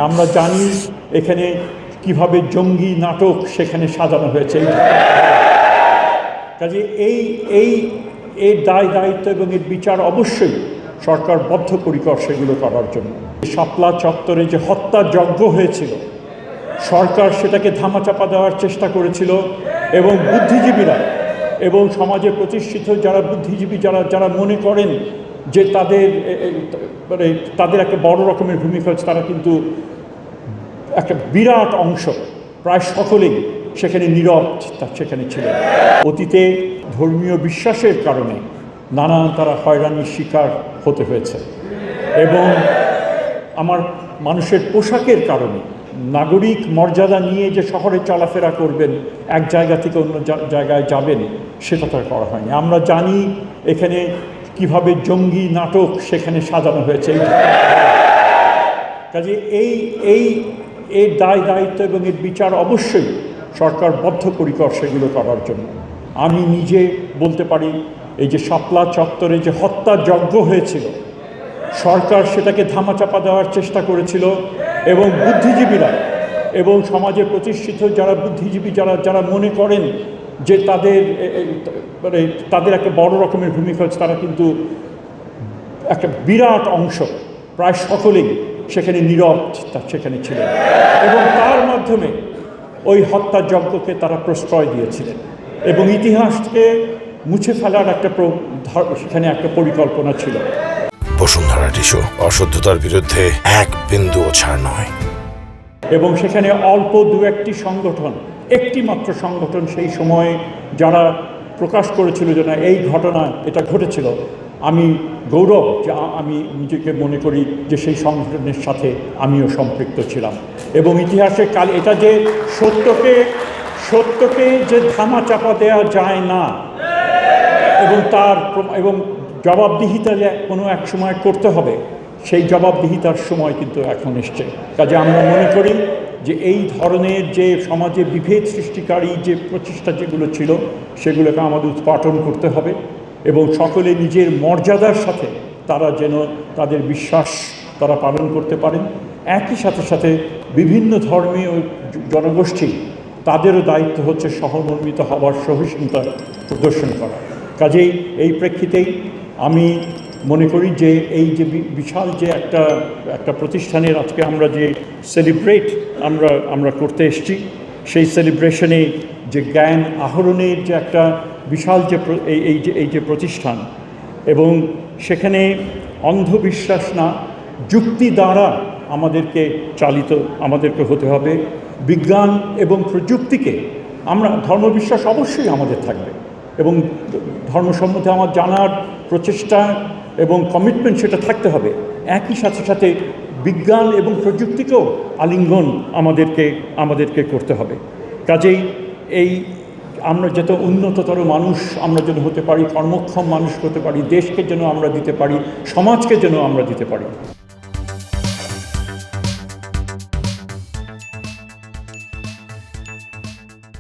আমরা জানি এখানে কিভাবে জঙ্গি নাটক সেখানে সাজানো হয়েছে। কাজে এই দায় দায়িত্ব এবং এর বিচার অবশ্যই সরকার বদ্ধপরিকর সেগুলো করার জন্য। শাপলা চত্বরে যে হত্যাযজ্ঞ হয়েছিল, সরকার সেটাকে ধামাচাপা দেওয়ার চেষ্টা করেছিল এবং বুদ্ধিজীবীরা এবং সমাজে প্রতিষ্ঠিত যারা বুদ্ধিজীবী যারা মনে করেন যে তাদের একটা বড় রকমের ভূমিকা হচ্ছে, তারা কিন্তু একটা বিরাট অংশ, প্রায় সকলেই সেখানে নীরব সেখানে ছিলেন। অতীতে ধর্মীয় বিশ্বাসের কারণে নানান তারা হয়রানির শিকার হতে হয়েছে এবং আমার মানুষের পোশাকের কারণে নাগরিক মর্যাদা নিয়ে যে শহরে চলাফেরা করবেন, এক জায়গা থেকে অন্য জায়গায় যাবেন, সেটা তার করা হয়নি। আমরা জানি এখানে কিভাবে জঙ্গি নাটক সেখানে সাজানো হয়েছে। কাজে এই দায় দায়িত্ব এবং এর বিচার অবশ্যই সরকার বদ্ধপরিকর সেগুলো করার জন্য। আমি নিজে বলতে পারি, এই যে শাপলা চত্বরে যে হত্যাযজ্ঞ হয়েছিল, সরকার সেটাকে ধামাচাপা দেওয়ার চেষ্টা করেছিল এবং বুদ্ধিজীবীরা এবং সমাজে প্রতিষ্ঠিত যারা বুদ্ধিজীবী যারা মনে করেন যে তাদের একটা বড় রকমের ভূমিকা হচ্ছে, তারা কিন্তু একটা বিরাট অংশ, প্রায় সকলেই সেখানে নীরব সেখানে ছিলেন এবং তার মাধ্যমে ওই হত্যাযজ্ঞকে তারা প্রশ্রয় দিয়েছিলেন এবং ইতিহাসকে মুছে ফেলার সেখানে একটা পরিকল্পনা ছিল। বসুন্ধরা টিস্যু, অশুদ্ধতার বিরুদ্ধে এক বিন্দুও ছাড় নয়। এবং সেখানে অল্প দু একটি সংগঠন, একটি মাত্র সংগঠন সেই সময়ে যারা প্রকাশ করেছিল যে না, এই ঘটনা এটা ঘটেছিল, আমি গৌরব যে আমি নিজেকে মনে করি যে সেই সংগঠনের সাথে আমিও সম্পৃক্ত ছিলাম। এবং ইতিহাসে কাল এটা যে সত্যকে যে ধামাচাপা দেওয়া যায় না এবং জবাবদিহিতা যে কোনো এক সময় করতে হবে, সেই জবাবদিহিতার সময় কিন্তু এখন এসছে। কাজে আমরা মনে করি যে এই ধরনের যে সমাজে বিভেদ সৃষ্টিকারী যে প্রচেষ্টা যেগুলো ছিল, সেগুলোকে আমাদের উৎপাটন করতে হবে এবং সকলে নিজের মর্যাদার সাথে তারা যেন তাদের বিশ্বাস তারা পালন করতে পারেন। একই সাথে বিভিন্ন ধর্মীয় জনগোষ্ঠী, তাদেরও দায়িত্ব হচ্ছে সহমর্মিত হওয়ার, সহিষ্ণুতা প্রদর্শন করা। কাজেই এই প্রেক্ষিতেই আমি মনে করি যে এই যে বিশাল যে একটা প্রতিষ্ঠানের আজকে আমরা যে সেলিব্রেট আমরা করতে এসেছি, সেই সেলিব্রেশনে যে জ্ঞান আহরণের যে একটা বিশাল যে এই যে প্রতিষ্ঠান, এবং সেখানে অন্ধবিশ্বাস না, যুক্তি দ্বারা আমাদেরকে হতে হবে। বিজ্ঞান এবং প্রযুক্তিকে ধর্মবিশ্বাস অবশ্যই আমাদের থাকবে এবং ধর্ম সম্বন্ধে আমার জানার প্রচেষ্টা এবং কমিটমেন্ট সেটা থাকতে হবে। একই সাথে বিজ্ঞান এবং প্রযুক্তিকেও আলিঙ্গন আমাদেরকে করতে হবে। কাজেই আমরা যত উন্নততর মানুষ আমরা যেন হতে পারি, কর্মক্ষম মানুষ হতে পারি, দেশকে যেন আমরা দিতে পারি, সমাজকে যেন আমরা দিতে পারি।